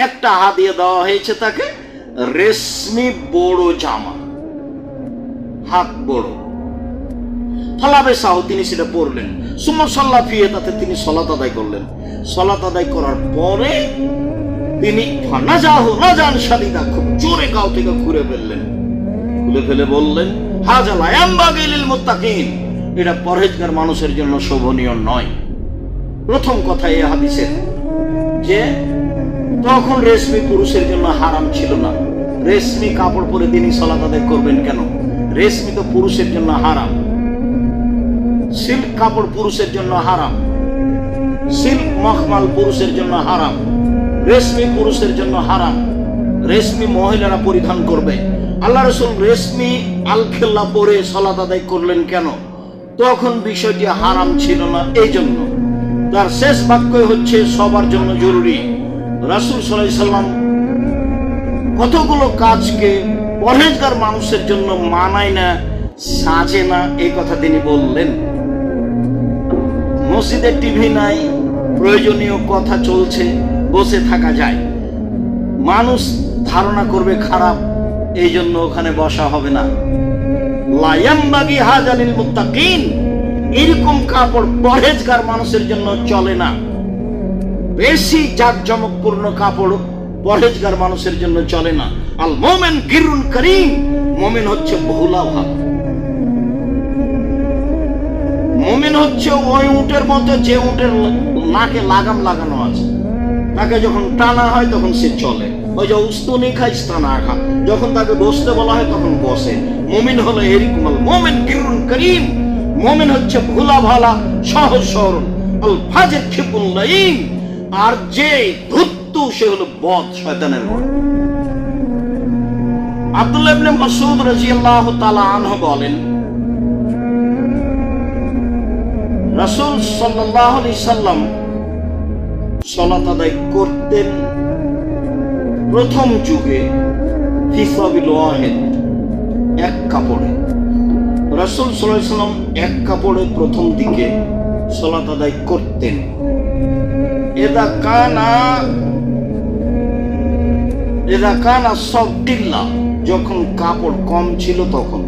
একটা হাদিয়া দেওয়া হয়েছে তাকে, রেশমি বড় জামা, হাত বড়। ফালাবে সাহ, তিনি সেটা পরলেন। সুম্মা সাল্লা ফিহে, তাতে তিনি সালাত আদায় করলেন। সালাত আদায় করার পরে তিনি নাজান শাদীদা, খুব জোরে গাও থেকে ঘুরে ফেললেন। খুলে ফেলে বললেন, হাযা লা ইয়ানবাগি লিল মুত্তাকিন, এটা পরহেজগার মানুষের জন্য শোভনীয় নয়। প্রথম কথা এই হাদিসের যে তখন রেশমি পুরুষের জন্য হারাম ছিল না। রেশমি কাপড় পরে তিনি সালাত আদায় করবেন কেন? রেশমি তো পুরুষের জন্য হারাম। সিল্ক কাপড় পুরুষের জন্য হারাম, সিল্ক মখমাল পুরুষের জন্য হারাম, রেশমি পুরুষের জন্য হারাম। রেশমি মহিলারা পরিধান করবে। আল্লাহ রাসূল রেশমি আল-খেল্লা পরে সালাত আদায় করলেন কেন? তখন বিষয়টি হারাম ছিল না। এই জন্য তার শেষ বাক্য হচ্ছে সবার জন্য জরুরি। রাসূল সাল্লাল্লাহু আলাইহি সাল্লাম কতগুলো কাজকে পরহেজগার মানুষের জন্য মানায় না, সাজে না, এই কথা তিনি বললেন। মসজিদে টিভি নাই, প্রয়োজনীয় কথা চলছে, বসে থাকা যায়। মানুষ ধারণা করবে খারাপ, এই জন্য ওখানে বসা হবে না। লা ইয়ানবাগি হাযা লিল মুত্তাকিন, এরকম কাপড় পরহেজগার মানুষের জন্য চলে না। বেশি জাঁকজমকপূর্ণ কাপড় পরহেজগার মানুষের জন্য চলে না। আল মুমিন গিরুন করিম, মুমিন হচ্ছে বহুলা ভালো। মুমিন হচ্ছে ওই উটের মতো যে উটের নাকে লাগাম লাগানো আছে, তাকে যখন টানা হয় তখন সে চলে। ওই যে উস্তুনি খায় টানা খা, যখন তাকে বসতে বলা হয় তখন বসে। মুমিন হলো এরকম। আল মুমিন গিরুন করিম, মুমিন হচ্ছে ভোলা ভালা, সহজ সরল। আল ফাজির খিবুল লাইম, আর যে ধূর্ত সে হলো বদ, শয়তানের বড়। আব্দুল্লাহ ইবনে মাসউদ রাদিয়াল্লাহু তাআলা আনহু বলেন, রাসূল সাল্লাল্লাহু আলাইহি সাল্লাম সালাত আদায় করতেন প্রথম যুগে ফি সাবিল ওয়াহিদ, এক কাপড়ে। রাসূল সাল্লাল্লাহু আলাইহি সাল্লাম এক কাপড়ে প্রথম দিকে সালাত আদায় করতেন। ইযা কানা সাবদিল্লাহ, যখন কাপড় কম ছিল তখন।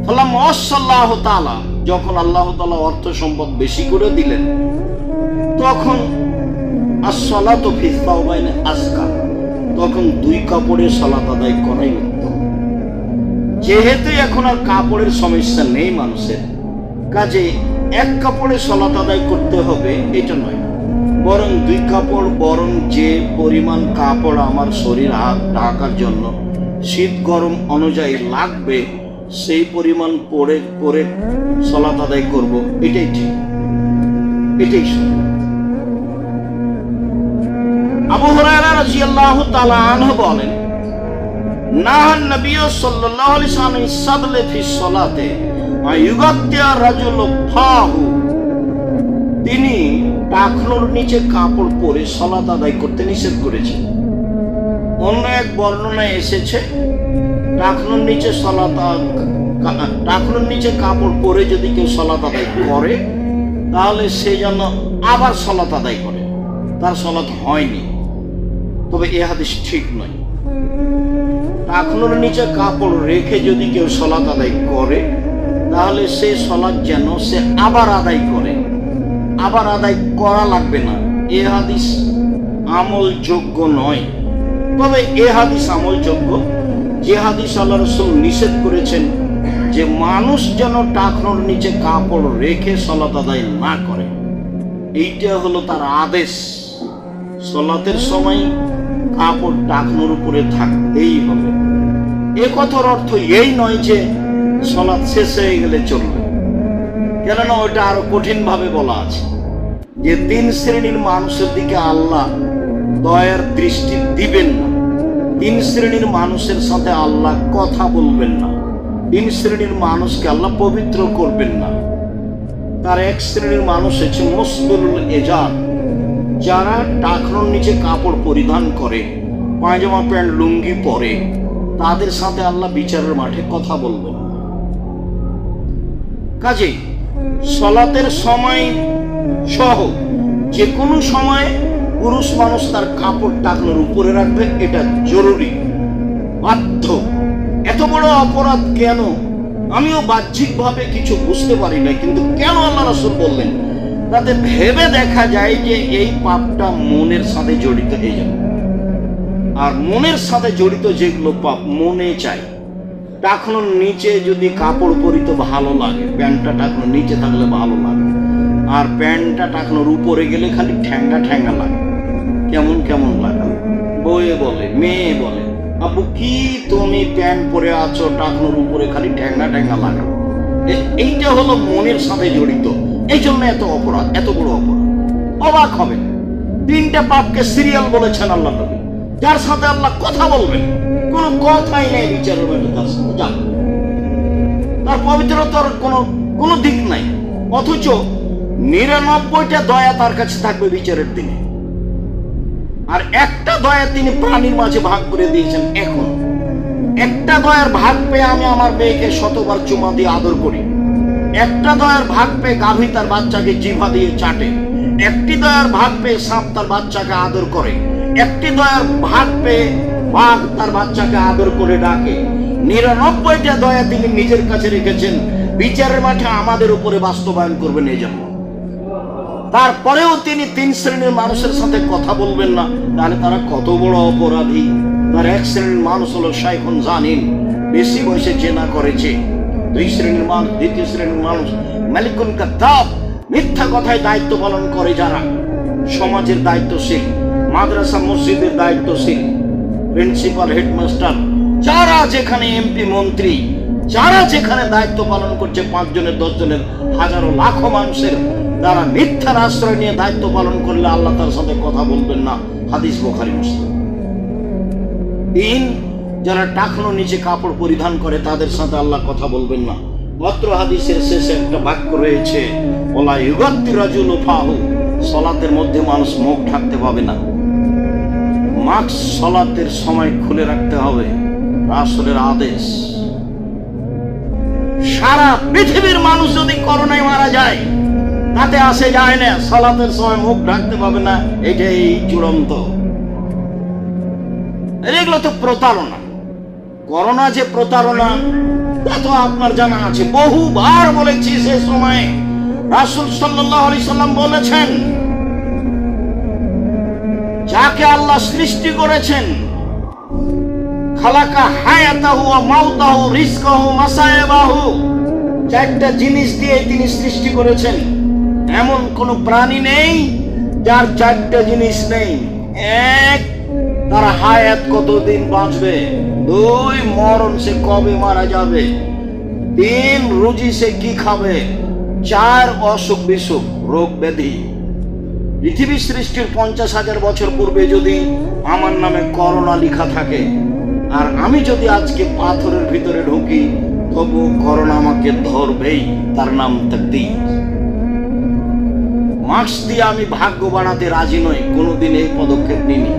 ফালাম্মা আল্লাহু তাআলা, যখন আল্লাহ তাআলা অর্থ সম্পদ বেশি করে দিলেন, তখন as-salatu fi thawbayn আসকা, তখন দুই কাপড়ে সালাত আদায় করাই উত্তম। যেহেতু এখন আর কাপড়ের সমস্যা নেই মানুষের, কাজে এক কাপড়ে সালাত আদায় করতে হবে এটা নয়, বরং দুই কাপড়, বরং যে পরিমাণ কাপড় আমার শরীর হাত ঢাকার জন্য শীত গরম অনুযায়ী লাগবে সেই পরিমাণ পরে সালাত আদায় করব, এটাই ঠিক, এটাই সঠিক। আবু হুরায়রা রাদিয়াল্লাহু তাআলা আনহু বলেন, নাহান নবী সাল্লাল্লাহু আলাইহি ওয়াসাল্লাম সাদলে ফি সালাতে ওয়া ইউগাত্তিয়া রাজুলু ফাহু, তিনি টাকনোর নিচে কাপড় পরে সালাত আদায় করতে নিষেধ করেছেন। অন্য এক বর্ণনায় এসেছে টাকনোর নিচে কাপড় পরে যদি কেউ সালাত আদায় করে তাহলে সে যেন আবার সালাত আদায় করে, তার সালাত হয়নি। তবে এ হাদিস ঠিক নয়। টাকনোর নিচে কাপড় রেখে যদি কেউ সালাত আদায় করে তাহলে সে সালাত যেন সে আবার আদায় করে, আবার আদায় করা লাগবে না। এ হাদিস আমলযোগ্য নয়। তবে এ হাদিস আমলযোগ্য যে হাদিস আল্লাহ রাসূল নিষেধ করেছেন যে মানুষ যেন টাকনোর নিচে কাপড় রেখে সালাত আদায় না করে, এইটা হলো তার আদেশ। সালাতের সময় কাপড় টাকনোর উপরে থাকতেই হবে। এ কথার অর্থ এই নয় যে সালাত শেষ হয়ে গেলে চলবে, কেননা ওইটা আরো কঠিন ভাবে বলা আছে যে তিন শ্রেণীর মানুষের দিকে আল্লাহ দয়ার দৃষ্টি দিবেন না, তিন শ্রেণীর মানুষের সাথে আল্লাহ কথা বলবেন না, তিন শ্রেণীর মানুষকে আল্লাহ পবিত্র করবেন না। তার এক শ্রেণীর মানুষ হচ্ছে মুসবিলুল ইজার, যারা টাকনোর নিচে কাপড় পরিধান করে, পায়জামা প্যান্ট লুঙ্গি পরে, তাদের সাথে আল্লাহ বিচারের মাঠে কথা বলবেন। কাজেই সালাতের সময় সহ যে কোনো সময় পুরুষ মানুষ তার কাপড় টাকনোর উপরে রাখবে, এটা জরুরি, বাধ্য। এত বড় অপরাধ কেন? আমিও বাহ্যিকভাবে কিছু বুঝতে পারি না, কিন্তু কেন আল্লাহ রাসূল বললেন? তাতে ভেবে দেখা যায় যে এই পাপটা মনের সাথে জড়িত হয়ে যাবে। আর মনের সাথে জড়িত যেগুলো পাপ, মনে চাই। টাকনোর নিচে যদি কাপড় পরিত ভালো লাগে, প্যান্টটা টাকনোর নিচে থাকলে ভালো লাগে, আর প্যান্টটা টাকনোর উপরে গেলে খালি ঠ্যাঙ্গা ঠ্যাঙ্গা লাগে, কেমন কেমন লাগে। বউয়ে বলে, মেয়ে বলে, আপু কি তুমি প্যান্ট পরে আছো, টাকনোর উপরে খালি ঠ্যাঙ্গা ঠ্যাঙ্গা লাগে। এইটা হলো মনের সাথে জড়িত। এই জন্য এত অপরাধ, এত বড় অপরাধ। অবাক হবেন, 3টা পাপকে সিরিয়াল বলেছেন আল্লাহ নবী, যার সাথে আল্লাহ কথা বলবেন। কোনো কথাই নেই বিচারের মধ্যে তার সাথে, যান তার পবিত্রতার কোনো দিক নাই, অথচ 99টা দয়া তার কাছে থাকবে বিচারের দিনে। আর একটা দয়া তিনি প্রাণীর মাঝে ভাগ করে দিয়েছেন। এখন একটা দয়ার ভাগ পেয়ে আমি আমার মেয়েকে শতবার চুমা দিয়ে আদর করি, একটা দয়ার ভাগ পেয়ে গাভী তার বাচ্চাকে জিভা দিয়ে চাটে, একটি দয়ার ভাগ পেয়ে সাপ তার বাচ্চাকে আদর করে, একটি দয়ার ভাগ পেয়ে বাঘ তার বাচ্চাকে আদর করে ডাকে। 99টা দয়া তিনি নিজের কাছে রেখেছেন, বিচারের মাঠে আমাদের উপরে বাস্তবায়ন করবেন এই জন্য। তারপরেও তিনি 3 শ্রেণীর মানুষের সাথে কথা বলবেন না, তাহলে তারা কত বড় অপরাধী। তার 1 শ্রেণীর মানুষ হলো শাইখুন জানিন, বেশি বয়সে জেনা করেছে। 2 শ্রেণীর মানুষ, 2য় শ্রেণীর মানুষ মালিকুন কাদ্দাব, মিথ্যা কথায় দায়িত্ব পালন করে যারা, সমাজের দায়িত্বশীল, মাদ্রাসা মসজিদের দায়িত্বশীল, প্রিন্সিপাল, হেডমাস্টার, যারা যেখানে এমপি মন্ত্রী, যারা যেখানে দায়িত্ব পালন করছে, 5 জনের 10 জনের হাজারো লাখো মানুষের, তারা মিথ্যার আশ্রয় নিয়ে দায়িত্ব পালন করলে আল্লাহ তার সাথে কথা বলবেন না। হাদিস বুখারী মুসলিম। 3, যারা টাকনো নিচে কাপড় পরিধান করে তাদের সাথে আল্লাহ কথা বলবেন না। মাত্র হাদিসের শেষে একটা বাক্য রয়েছে, ওলা ইউগাত্তি রাজুলু ফাহু, সালাতের মধ্যে মানুষ মুখ ঢাকতে পাবে না। মাস্ক সালাতের সময় খুলে রাখতে হবে, রাসূলের আদেশ। সারা পৃথিবীর মানুষ যদি করোনায় মারা যায়, তাতে আসে যায় না, সালাতের সময় মুখ ঢাকতে পাবে না, এটাই চূড়ান্ত। এগুলো তো প্রতারণা। করোনা যে প্রতারণা তা তো আপনার জানা আছে, বহুবার বলেছি। সে সময় রাসূল সাল্লাল্লাহু আলাইহি সাল্লাম বলেছেন, যাকে আল্লাহ সৃষ্টি করেছেন, খালাকা হায়াতাহু ওয়া মাউতাহু রিজকাহু মাসায়াবাহু, 4টা জিনিস দিয়ে তিনি সৃষ্টি করেছেন। এমন কোন প্রাণী নেই যার 4টা জিনিস নেই। 1, তার হায়াত কতদিন বাঁচবে। 2, মরণ সে কবে মারা যাবে। 3, রুজি সে কি খাবে। 4, অসুখ বিসুখ, রোগ ব্যাধি। পৃথিবী সৃষ্টির 50,000 বছর পূর্বে যদি আমার নামে করোনা লেখা থাকে, আর আমি যদি আজকে পাথরের ভিতরে ঢুকি, তবু করোনা আমাকে ধরবেই, তার নাম তাকদীর। মাস্ক দিয়ে আমি ভাগ্য বাড়াতে রাজি নই, কোনোদিন এই পদক্ষেপ নিইনি।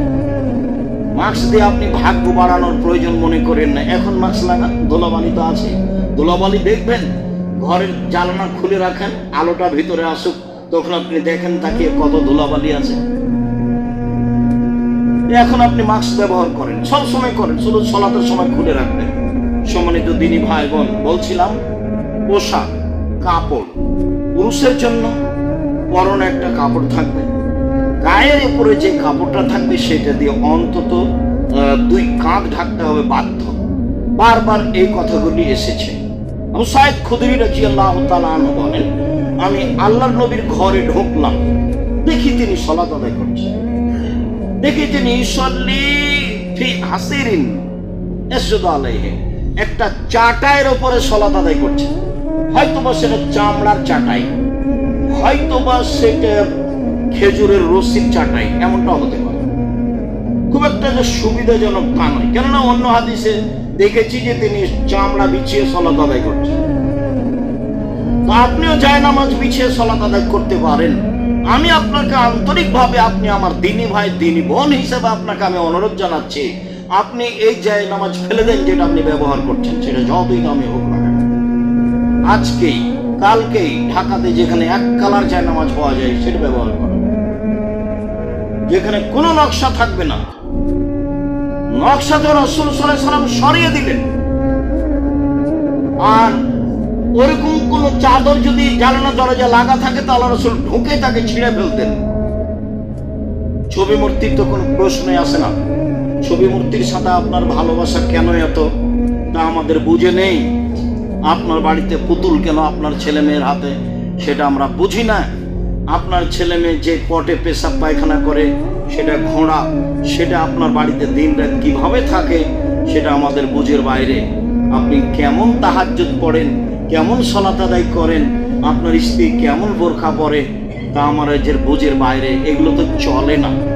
মাস্ক দিয়ে আপনি ভাগ্য বাড়ানোর প্রয়োজন মনে করেন না। এখন মাস্ক লাগান, ধুলাবালি তো আছে, ধুলাবালি দেখবেন, ঘরের জানালা খুলে রাখেন, আলোটা ভিতরে আসুক, তখন আপনি দেখেন তাকিয়ে কত ধুলাবালি আছে। এখন আপনি মাস্ক ব্যবহার করেন, সব সময় করেন, শুধু সালাতের সময় খুলে রাখবেন। সম্মানিত দিনী ভাই বোন, বলছিলাম পোশাক, কাপড়, পুরুষের জন্য পরনে একটা কাপড় থাকবে, গায়ের উপরে যে কাপড়টা থাকবে সেটা দিয়ে অন্তত 2 কাঁধ ঢাকতে হবে বাধ্য। বারবার এই কথাগুলি এসেছে। আবু সাঈদ খুদরি রাদিয়াল্লাহু তাআলা আনহু বলেন, আমি আল্লাহর নবীর ঘরে ঢুকলাম, দেখি তিনি সালাত আদায় করছেন। দেখি তিনি ইউসাল্লি ফি হাসিরিন ইয়াসজুদু আলাইহি, একটা চাটাইয়ের উপরে সালাত আদায় করছেন। হয়তোবা সেটা চামড়ার চাটাই, হয়তোবা সেটা খেজুরের রশির চাটাই, এমনটা হতে পারে। খুব একটা যে সুবিধাজনক তা নয়, কেননা অন্য হাদিসে দেখেছি যে তিনি চামড়া বিছিয়ে সালাত আদায় করছেন। তো আপনিও জায়নামাজ বিছিয়ে সালাত আদায় করতে পারেন। আমি আপনাকে আন্তরিকভাবে, আপনি আমার দিনী ভাই, দিনী বোন হিসেবে আপনাকে আমি অনুরোধ জানাচ্ছি, আপনি এই জায়নামাজ ফেলে দেন যেটা আপনি ব্যবহার করছেন, সেটা যতই দামি হোক না কেন। আজকেই কালকেই ঢাকাতে যেখানে 1 কালার জায়নামাজ পাওয়া যায় সেটা ব্যবহার করেন। যেখানে কোনো নকশা থাকবে না। নকশা তো রাসূল সাল্লাল্লাহু আলাইহি ওয়াসাল্লাম সরিয়ে দিলেন। আর ওরকম কোন চাদর যদি জানালা দরজা লাগা থাকে তাহলে রাসূল ঢুকে তাকে ছিঁড়ে ফেলতেন। ছবি মূর্তির তো কোনো প্রশ্নই আসে না। ছবি মূর্তির সাথে আপনার ভালোবাসা কেন এত, তা আমাদের বুঝে নেই। আপনার বাড়িতে পুতুল কেন আপনার ছেলে মেয়ের হাতে, সেটা আমরা বুঝি না। আপনার ছেলে মেয়ে যে পটে পেশাব পায়খানা করে সেটা ঘোড়া, সেটা আপনার বাড়িতে দিন রাত কিভাবে থাকে সেটা আমাদের বুঝের বাইরে। আপনি কেমন তাহাজ্জুদ পড়েন, কেমন সালাত আদায় করেন, আপনার স্ত্রী কেমন বোরখা পরে, তা আমার বুঝের বাইরে। এগুলো তো চলে না।